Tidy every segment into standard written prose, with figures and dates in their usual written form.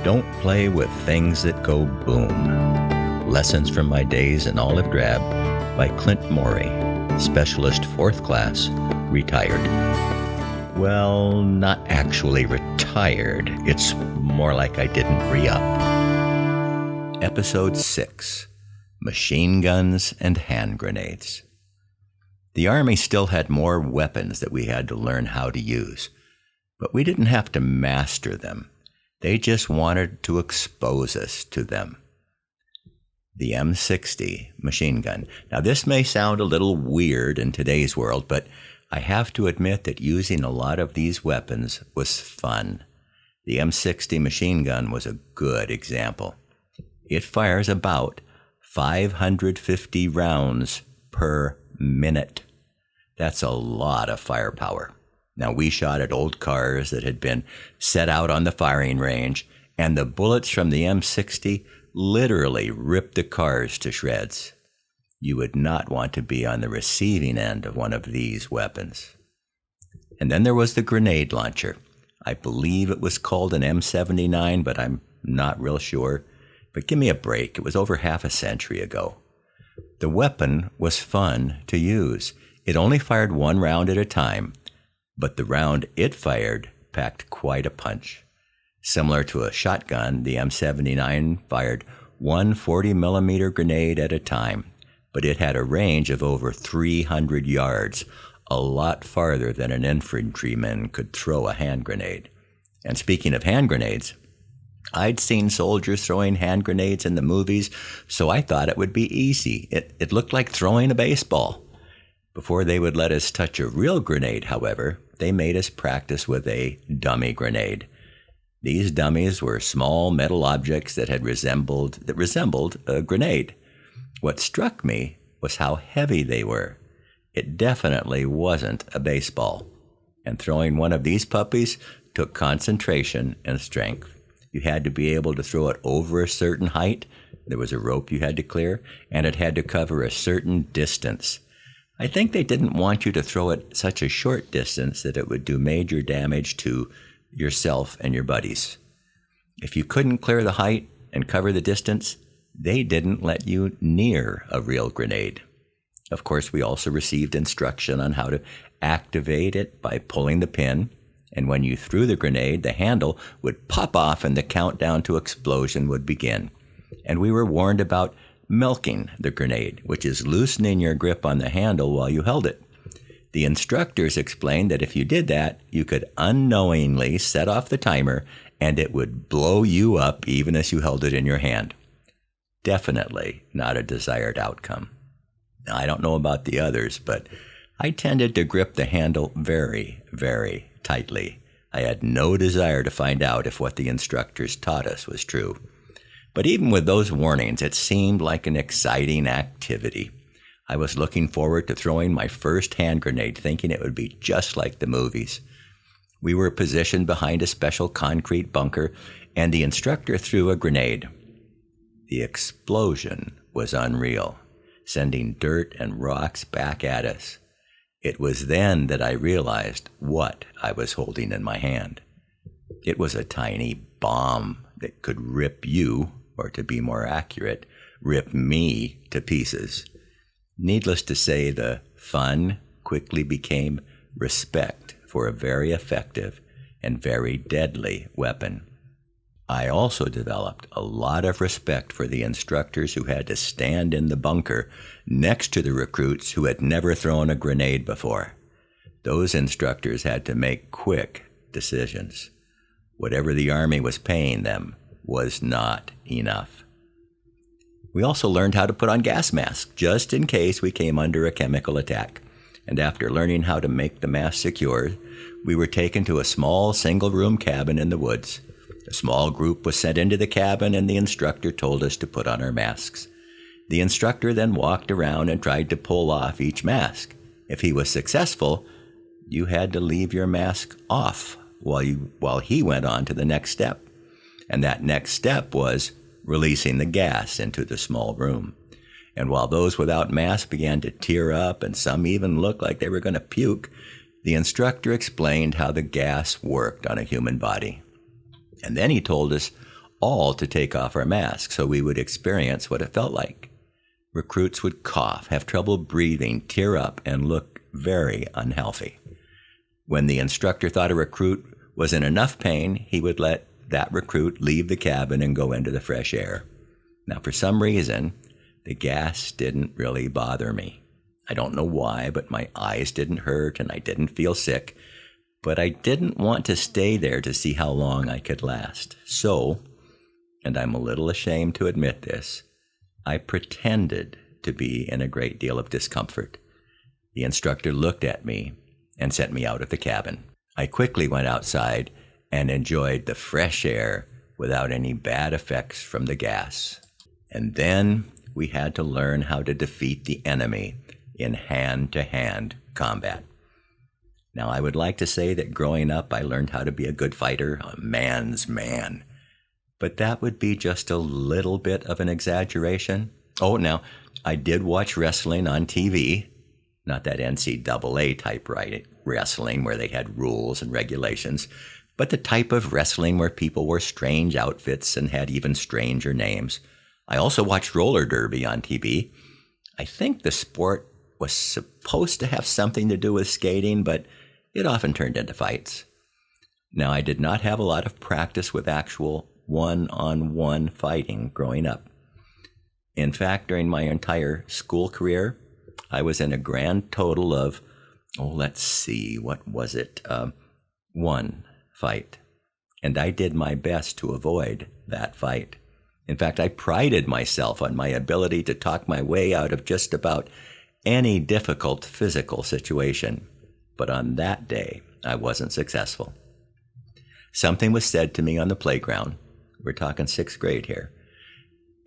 Don't play with things that go boom. Lessons from my days in olive drab by Clint Morey, Specialist 4th Class, retired. Well, not actually retired. It's more like I didn't re-up. Episode 6, Machine Guns and Hand Grenades. The Army still had more weapons that we had to learn how to use, but we didn't have to master them. They just wanted to expose us to them. The M60 machine gun. Now, this may sound a little weird in today's world, but I have to admit that using a lot of these weapons was fun. The M60 machine gun was a good example. It fires about 550 rounds per minute. That's a lot of firepower. Now, we shot at old cars that had been set out on the firing range, and the bullets from the M60 literally ripped the cars to shreds. You would not want to be on the receiving end of one of these weapons. And then there was the grenade launcher. I believe it was called an M79, but I'm not real sure. But give me a break. It was over half a century ago. The weapon was fun to use. It only fired one round at a time, but the round it fired packed quite a punch. Similar to a shotgun, the M79 fired one 40-millimeter grenade at a time, but it had a range of over 300 yards, a lot farther than an infantryman could throw a hand grenade. And speaking of hand grenades, I'd seen soldiers throwing hand grenades in the movies, so I thought it would be easy. It looked like throwing a baseball. Before they would let us touch a real grenade, however, they made us practice with a dummy grenade. These dummies were small metal objects that resembled a grenade. What struck me was how heavy they were. It definitely wasn't a baseball. And throwing one of these puppies took concentration and strength. You had to be able to throw it over a certain height. There was a rope you had to clear, and it had to cover a certain distance. I think they didn't want you to throw it such a short distance that it would do major damage to yourself and your buddies. If you couldn't clear the height and cover the distance, they didn't let you near a real grenade. Of course, we also received instruction on how to activate it by pulling the pin, and when you threw the grenade, the handle would pop off and the countdown to explosion would begin. And we were warned about milking the grenade, which is loosening your grip on the handle while you held it. The instructors explained that if you did that, you could unknowingly set off the timer and it would blow you up even as you held it in your hand. Definitely not a desired outcome. Now, I don't know about the others, but I tended to grip the handle very, very tightly. I had no desire to find out if what the instructors taught us was true. But even with those warnings, it seemed like an exciting activity. I was looking forward to throwing my first hand grenade, thinking it would be just like the movies. We were positioned behind a special concrete bunker, and the instructor threw a grenade. The explosion was unreal, sending dirt and rocks back at us. It was then that I realized what I was holding in my hand. It was a tiny bomb that could rip you, or to be more accurate, rip me to pieces. Needless to say, the fun quickly became respect for a very effective and very deadly weapon. I also developed a lot of respect for the instructors who had to stand in the bunker next to the recruits who had never thrown a grenade before. Those instructors had to make quick decisions. Whatever the Army was paying them was not enough. We also learned how to put on gas masks, just in case we came under a chemical attack. And after learning how to make the mask secure, we were taken to a small single-room cabin in the woods. A small group was sent into the cabin, and the instructor told us to put on our masks. The instructor then walked around and tried to pull off each mask. If he was successful, you had to leave your mask off while he went on to the next step. And that next step was releasing the gas into the small room. And while those without masks began to tear up and some even looked like they were going to puke, the instructor explained how the gas worked on a human body. And then he told us all to take off our masks so we would experience what it felt like. Recruits would cough, have trouble breathing, tear up, and look very unhealthy. When the instructor thought a recruit was in enough pain, he would let that recruit leave the cabin and go into the fresh air. Now, for some reason, the gas didn't really bother me. I don't know why, but my eyes didn't hurt and I didn't feel sick. But I didn't want to stay there to see how long I could last. So, and I'm a little ashamed to admit this, I pretended to be in a great deal of discomfort. The instructor looked at me and sent me out of the cabin. I quickly went outside and enjoyed the fresh air without any bad effects from the gas. And then we had to learn how to defeat the enemy in hand-to-hand combat. Now, I would like to say that growing up I learned how to be a good fighter, a man's man. But that would be just a little bit of an exaggeration. Oh, now, I did watch wrestling on TV, not that NCAA type wrestling where they had rules and regulations, but the type of wrestling where people wore strange outfits and had even stranger names. I also watched roller derby on TV. I think the sport was supposed to have something to do with skating, but it often turned into fights. Now, I did not have a lot of practice with actual one-on-one fighting growing up. In fact, during my entire school career, I was in a grand total of, one fight. And I did my best to avoid that fight. In fact, I prided myself on my ability to talk my way out of just about any difficult physical situation. But on that day, I wasn't successful. Something was said to me on the playground. We're talking 6th grade here.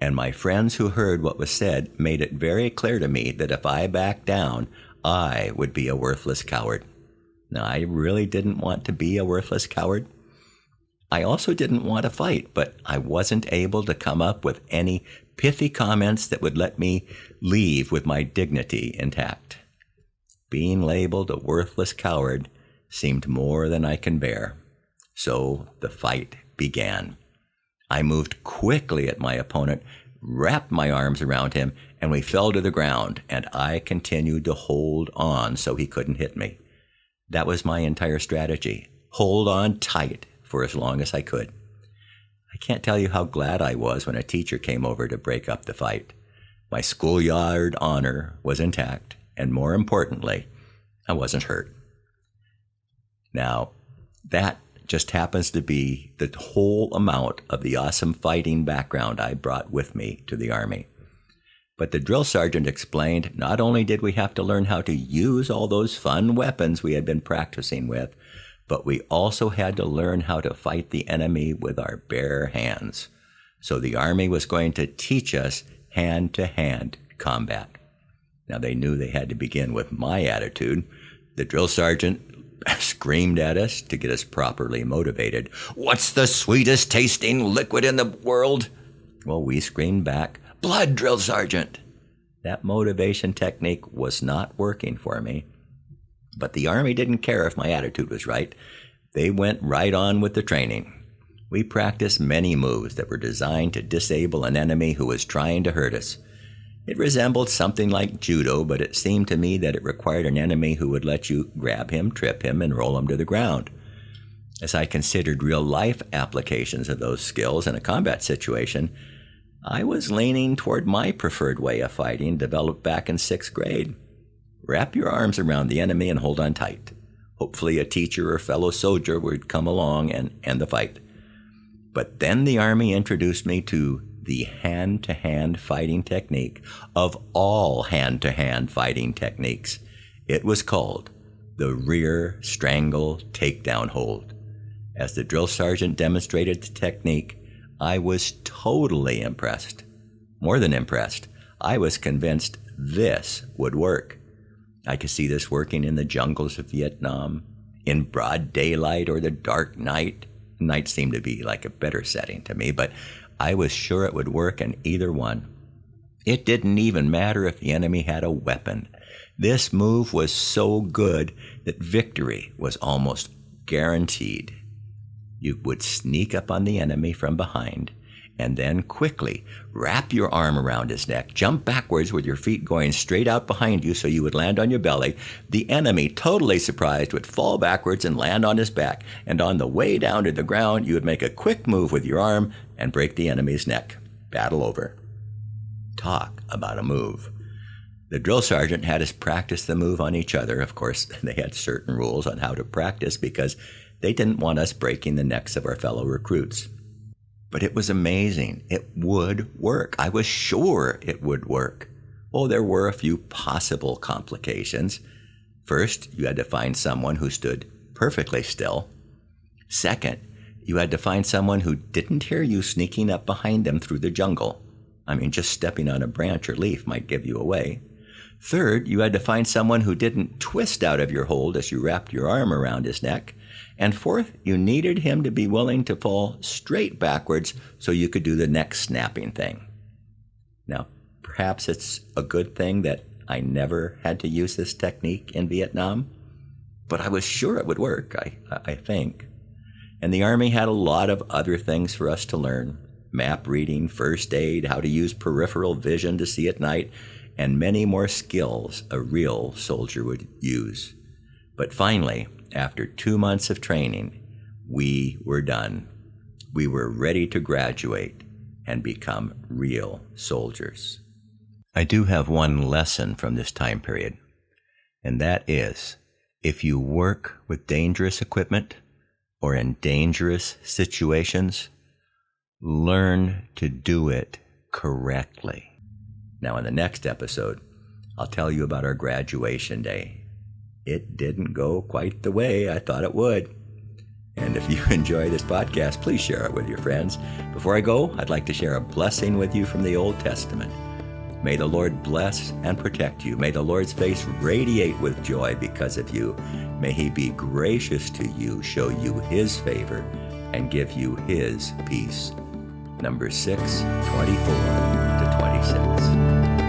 And my friends who heard what was said made it very clear to me that if I backed down, I would be a worthless coward. Now, I really didn't want to be a worthless coward. I also didn't want to fight, but I wasn't able to come up with any pithy comments that would let me leave with my dignity intact. Being labeled a worthless coward seemed more than I can bear. So the fight began. I moved quickly at my opponent, wrapped my arms around him, and we fell to the ground, and I continued to hold on so he couldn't hit me. That was my entire strategy. Hold on tight for as long as I could. I can't tell you how glad I was when a teacher came over to break up the fight. My schoolyard honor was intact, and more importantly, I wasn't hurt. Now, that just happens to be the whole amount of the awesome fighting background I brought with me to the Army. But the drill sergeant explained not only did we have to learn how to use all those fun weapons we had been practicing with, but we also had to learn how to fight the enemy with our bare hands. So the Army was going to teach us hand-to-hand combat. Now, they knew they had to begin with my attitude. The drill sergeant screamed at us to get us properly motivated. "What's the sweetest tasting liquid in the world?" Well, we screamed back, "Blood, drill sergeant." That motivation technique was not working for me. But the Army didn't care if my attitude was right. They went right on with the training. We practiced many moves that were designed to disable an enemy who was trying to hurt us. It resembled something like judo, but it seemed to me that it required an enemy who would let you grab him, trip him, and roll him to the ground. As I considered real-life applications of those skills in a combat situation, I was leaning toward my preferred way of fighting developed back in 6th grade. Wrap your arms around the enemy and hold on tight. Hopefully a teacher or fellow soldier would come along and end the fight. But then the Army introduced me to the hand-to-hand fighting technique of all hand-to-hand fighting techniques. It was called the rear strangle takedown hold. As the drill sergeant demonstrated the technique, I was totally impressed. More than impressed, I was convinced this would work. I could see this working in the jungles of Vietnam, in broad daylight or the dark night. Night seemed to be like a better setting to me, but I was sure it would work in either one. It didn't even matter if the enemy had a weapon. This move was so good that victory was almost guaranteed. You would sneak up on the enemy from behind. and then quickly wrap your arm around his neck, jump backwards with your feet going straight out behind you so you would land on your belly. The enemy, totally surprised, would fall backwards and land on his back, and on the way down to the ground, you would make a quick move with your arm and break the enemy's neck. Battle over. Talk about a move. The drill sergeant had us practice the move on each other. Of course, they had certain rules on how to practice because they didn't want us breaking the necks of our fellow recruits. But it was amazing. It would work. I was sure it would work. Oh, there were a few possible complications. First, you had to find someone who stood perfectly still. Second, you had to find someone who didn't hear you sneaking up behind them through the jungle. I mean, just stepping on a branch or leaf might give you away. Third, you had to find someone who didn't twist out of your hold as you wrapped your arm around his neck. And fourth, you needed him to be willing to fall straight backwards so you could do the neck snapping thing. Now, perhaps it's a good thing that I never had to use this technique in Vietnam, but I was sure it would work, I think. And the Army had a lot of other things for us to learn. Map reading, first aid, how to use peripheral vision to see at night, and many more skills a real soldier would use. But finally, after 2 months of training, we were done. We were ready to graduate and become real soldiers. I do have one lesson from this time period, and that is, if you work with dangerous equipment or in dangerous situations, learn to do it correctly. Now, in the next episode, I'll tell you about our graduation day. It didn't go quite the way I thought it would. And if you enjoy this podcast, please share it with your friends. Before I go, I'd like to share a blessing with you from the Old Testament. May the Lord bless and protect you. May the Lord's face radiate with joy because of you. May he be gracious to you, show you his favor, and give you his peace. Numbers 6:24-26.